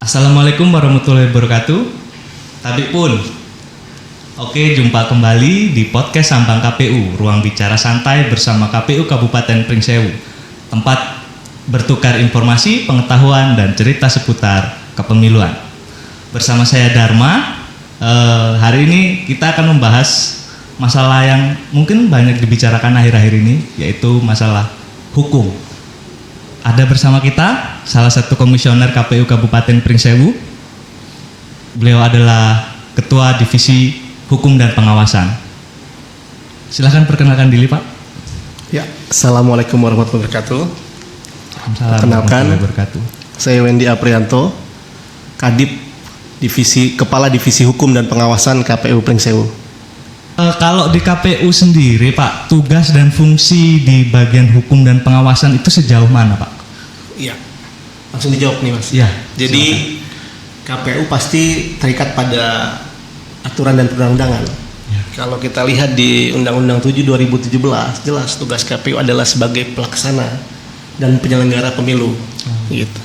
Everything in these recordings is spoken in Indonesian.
Assalamualaikum warahmatullahi wabarakatuh. Tabik pun. Oke, jumpa kembali di podcast Sambang KPU, ruang bicara santai bersama KPU Kabupaten Pringsewu. Tempat bertukar informasi, pengetahuan, dan cerita seputar kepemiluan. Bersama saya Dharma, hari ini kita akan membahas masalah yang mungkin banyak dibicarakan akhir-akhir ini, yaitu masalah hukum. Ada bersama kita salah satu komisioner KPU Kabupaten Pringsewu. Beliau adalah Ketua Divisi Hukum dan Pengawasan. Silahkan perkenalkan diri, Pak. Ya, Assalamualaikum warahmatullahi wabarakatuh. Perkenalkan, saya Wendy Aprianto, Kadip Kepala Divisi Hukum dan Pengawasan KPU Pringsewu. Kalau di KPU sendiri, Pak, tugas dan fungsi di bagian hukum dan pengawasan itu sejauh mana, Pak? Iya, langsung dijawab nih, Mas. Ya. Jadi silakan. KPU pasti terikat pada aturan dan perundang-undangan. Ya. Kalau kita lihat di Undang-Undang 7 2017, jelas tugas KPU adalah sebagai pelaksana dan penyelenggara pemilu. Gitu.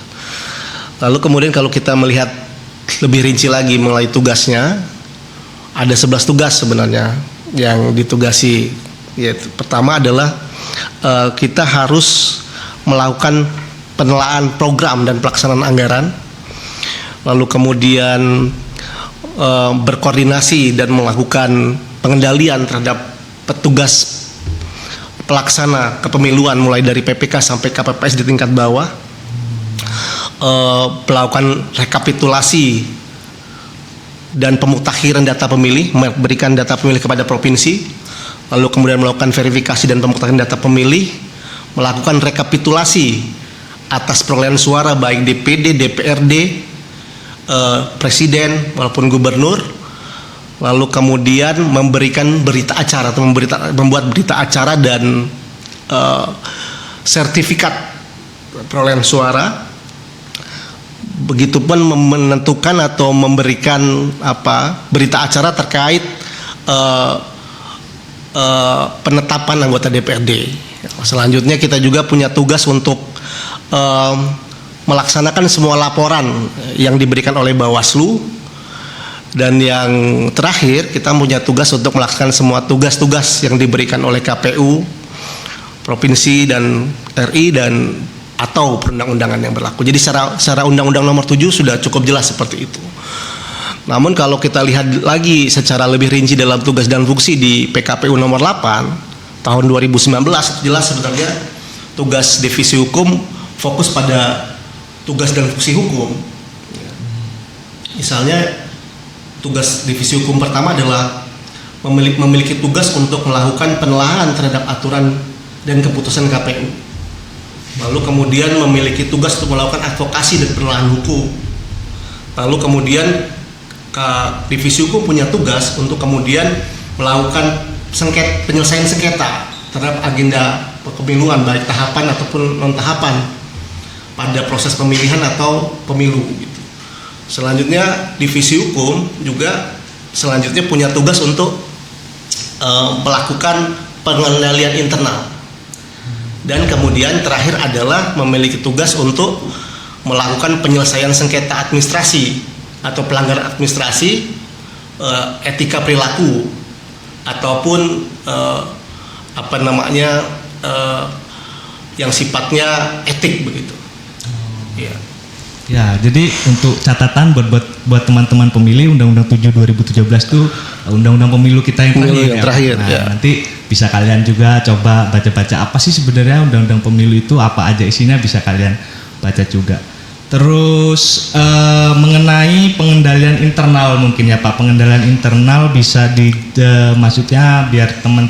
Lalu kemudian kalau kita melihat lebih rinci lagi mengenai tugasnya, ada 11 tugas sebenarnya yang ditugasi. Yaitu, pertama adalah kita harus melakukan penelaahan program dan pelaksanaan anggaran, lalu kemudian berkoordinasi dan melakukan pengendalian terhadap petugas pelaksana kepemiluan mulai dari PPK sampai KPPS di tingkat bawah, melakukan rekapitulasi dan pemutakhiran data pemilih, memberikan data pemilih kepada provinsi, lalu kemudian melakukan verifikasi dan pemutakhiran data pemilih, melakukan rekapitulasi atas perolehan suara baik DPD, DPRD, Presiden maupun Gubernur, lalu kemudian memberikan berita acara atau membuat berita acara dan sertifikat perolehan suara. Begitupun menentukan atau memberikan berita acara terkait penetapan anggota DPRD. Selanjutnya kita juga punya tugas untuk melaksanakan semua laporan yang diberikan oleh Bawaslu, dan yang terakhir kita punya tugas untuk melaksanakan semua tugas-tugas yang diberikan oleh KPU, provinsi dan RI dan atau perundang-undangan yang berlaku. Jadi secara Undang-Undang Nomor 7 sudah cukup jelas seperti itu. Namun kalau kita lihat lagi secara lebih rinci dalam tugas dan fungsi di PKPU Nomor 8 tahun 2019, jelas sebenarnya tugas divisi hukum fokus pada tugas dan fungsi hukum. Misalnya tugas divisi hukum pertama adalah memiliki tugas untuk melakukan penelaahan terhadap aturan dan keputusan KPU. Lalu kemudian memiliki tugas untuk melakukan advokasi dan penelaahan hukum. Lalu kemudian divisi hukum punya tugas untuk kemudian melakukan penyelesaian sengketa terhadap agenda kepemiluan baik tahapan ataupun non tahapan pada proses pemilihan atau pemilu gitu. Selanjutnya divisi hukum juga selanjutnya punya tugas untuk melakukan pengendalian internal, dan kemudian terakhir adalah memiliki tugas untuk melakukan penyelesaian sengketa administrasi atau pelanggaran administrasi, etika perilaku ataupun yang sifatnya etik begitu. Ya, jadi untuk catatan buat teman-teman pemilih, Undang-Undang 7 2017 itu Undang-Undang Pemilu kita yang terakhir. Nah, ya. Nanti bisa kalian juga coba baca-baca apa sih sebenarnya Undang-Undang Pemilu itu, apa aja isinya, bisa kalian baca juga. Terus mengenai pengendalian internal mungkin ya Pak, pengendalian internal bisa maksudnya biar teman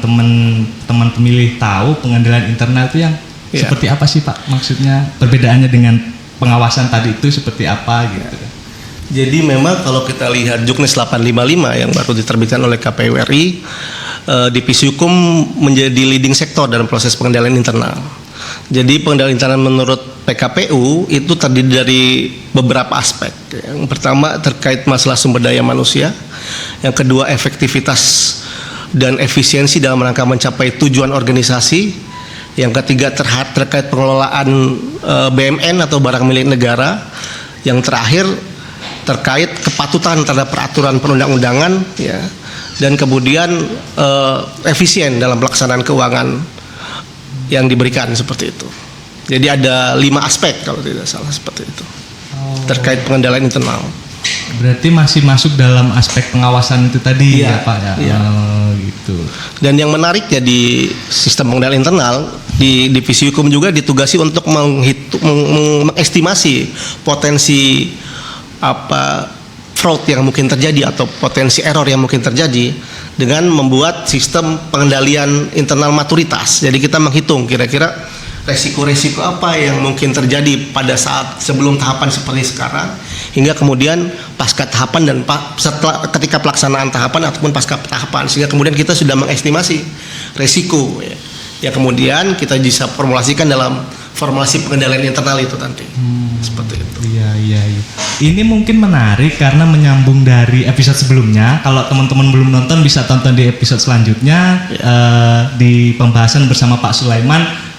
pemilih tahu pengendalian internal itu yang seperti apa sih Pak, maksudnya perbedaannya dengan pengawasan tadi itu seperti apa gitu. Jadi memang kalau kita lihat Juknis 855 yang baru diterbitkan oleh KPU RI, divisi hukum menjadi leading sektor dalam proses pengendalian internal. Jadi pengendalian internal menurut PKPU itu terdiri dari beberapa aspek. Yang pertama terkait masalah sumber daya manusia, yang kedua efektivitas dan efisiensi dalam rangka mencapai tujuan organisasi, yang ketiga terkait pengelolaan BMN atau barang milik negara, yang terakhir terkait kepatutan terhadap peraturan perundang-undangan, ya, dan kemudian efisien dalam pelaksanaan keuangan yang diberikan seperti itu. Jadi ada 5 aspek kalau tidak salah seperti itu terkait pengendalian internal. Berarti masih masuk dalam aspek pengawasan itu tadi, Iya, ya Pak ya. iya. Gitu. Dan yang menariknya di sistem pengendalian internal di divisi hukum juga ditugasi untuk mengestimasi potensi fraud yang mungkin terjadi atau potensi error yang mungkin terjadi dengan membuat sistem pengendalian internal maturitas. Jadi kita menghitung kira-kira resiko-resiko apa yang mungkin terjadi pada saat sebelum tahapan seperti sekarang, hingga kemudian pasca tahapan dan setelah ketika pelaksanaan tahapan ataupun pasca tahapan, sehingga kemudian kita sudah mengestimasi resiko, ya kemudian kita bisa formulasikan dalam formulasi pengendalian internal itu nanti. Seperti itu. Iya. Ini mungkin menarik karena menyambung dari episode sebelumnya. Kalau teman-teman belum nonton bisa tonton di episode selanjutnya, di pembahasan bersama Pak Sulaiman.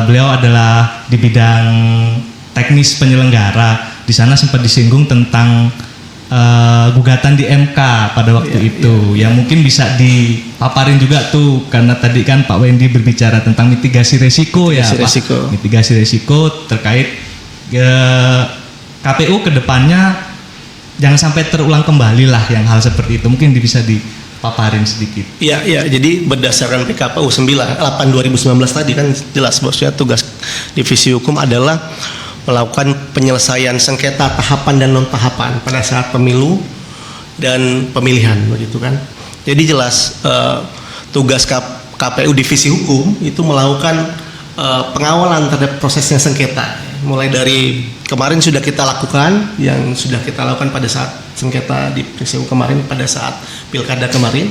Beliau adalah di bidang teknis penyelenggara. Di sana sempat disinggung tentang gugatan di MK pada waktu itu. Yang mungkin bisa dipaparin juga tuh, karena tadi kan Pak Wendy berbicara tentang mitigasi resiko, Pak. Mitigasi resiko terkait KPU kedepannya jangan sampai terulang kembali lah yang hal seperti itu. Mungkin bisa dipaparin sedikit. Iya. Jadi berdasarkan PKPU 8/2019 tadi kan jelas bosnya tugas divisi hukum adalah melakukan penyelesaian sengketa tahapan dan non tahapan pada saat pemilu dan pemilihan, begitu kan. Jadi jelas tugas KPU divisi hukum itu melakukan pengawalan terhadap prosesnya sengketa. Mulai dari kemarin sudah kita lakukan, yang sudah kita lakukan pada saat sengketa di PCU kemarin, pada saat pilkada kemarin,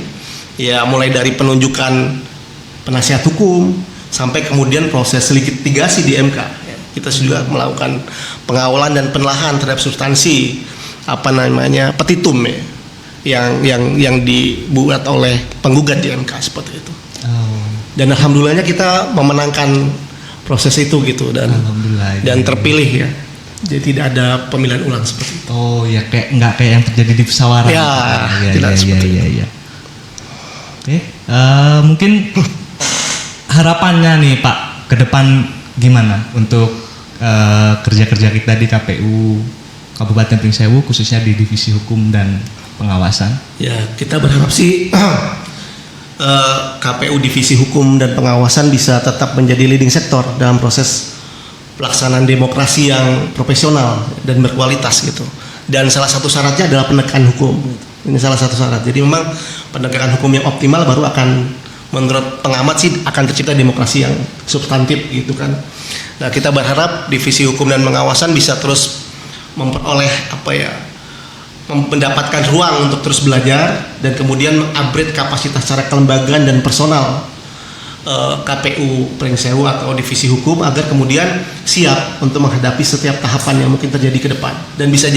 ya mulai dari penunjukan penasihat hukum sampai kemudian proses litigasi di MK. Kita sudah melakukan pengawalan dan penelahan terhadap substansi petitum, yang dibuat oleh penggugat di MK seperti itu. Dan alhamdulillahnya kita memenangkan proses itu gitu, dan terpilih, ya. Jadi tidak ada pemilihan ulang seperti itu. Oh ya, nggak kayak yang terjadi di Pesawaran. Tidak seperti itu. Oke, mungkin harapannya nih Pak ke depan gimana untuk kerja-kerja kita di KPU Kabupaten Pringsewu, khususnya di divisi hukum dan pengawasan? Ya, kita berharap sih KPU divisi hukum dan pengawasan bisa tetap menjadi leading sektor dalam proses pelaksanaan demokrasi yang profesional dan berkualitas gitu. Dan salah satu syaratnya adalah penegakan hukum. Ini salah satu syarat. Jadi memang penegakan hukum yang optimal baru akan, menurut pengamat sih, akan tercipta demokrasi yang substantif gitu kan. Nah, kita berharap divisi hukum dan pengawasan bisa terus memperoleh mendapatkan ruang untuk terus belajar dan kemudian mengupgrade kapasitas secara kelembagaan dan personal KPU Pringsewu atau divisi hukum agar kemudian siap untuk menghadapi setiap tahapan yang mungkin terjadi ke depan, dan bisa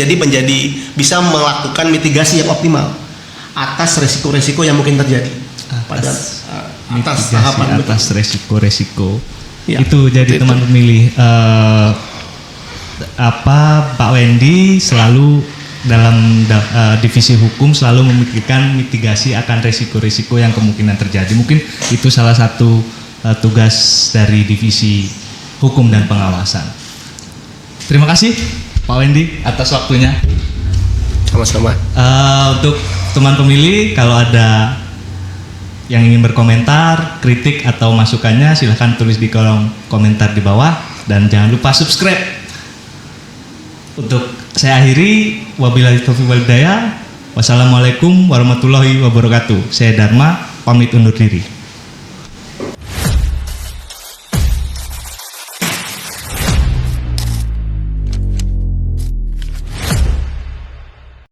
bisa melakukan mitigasi yang optimal atas resiko-resiko yang mungkin terjadi atas tahapan, atas resiko-resiko. Ya, itu jadi teman pemilih Pak Wendy selalu dalam divisi hukum selalu memikirkan mitigasi akan resiko-resiko yang kemungkinan terjadi. Mungkin itu salah satu tugas dari divisi hukum dan pengawasan. Terima kasih Pak Wendy atas waktunya. Sama-sama. Untuk teman pemilih, kalau ada yang ingin berkomentar, kritik atau masukannya, silahkan tulis di kolom komentar di bawah, dan jangan lupa subscribe. Untuk saya akhiri, wabillahi taufiq wal hidayah. Wassalamualaikum warahmatullahi wabarakatuh. Saya Dharma, pamit undur diri.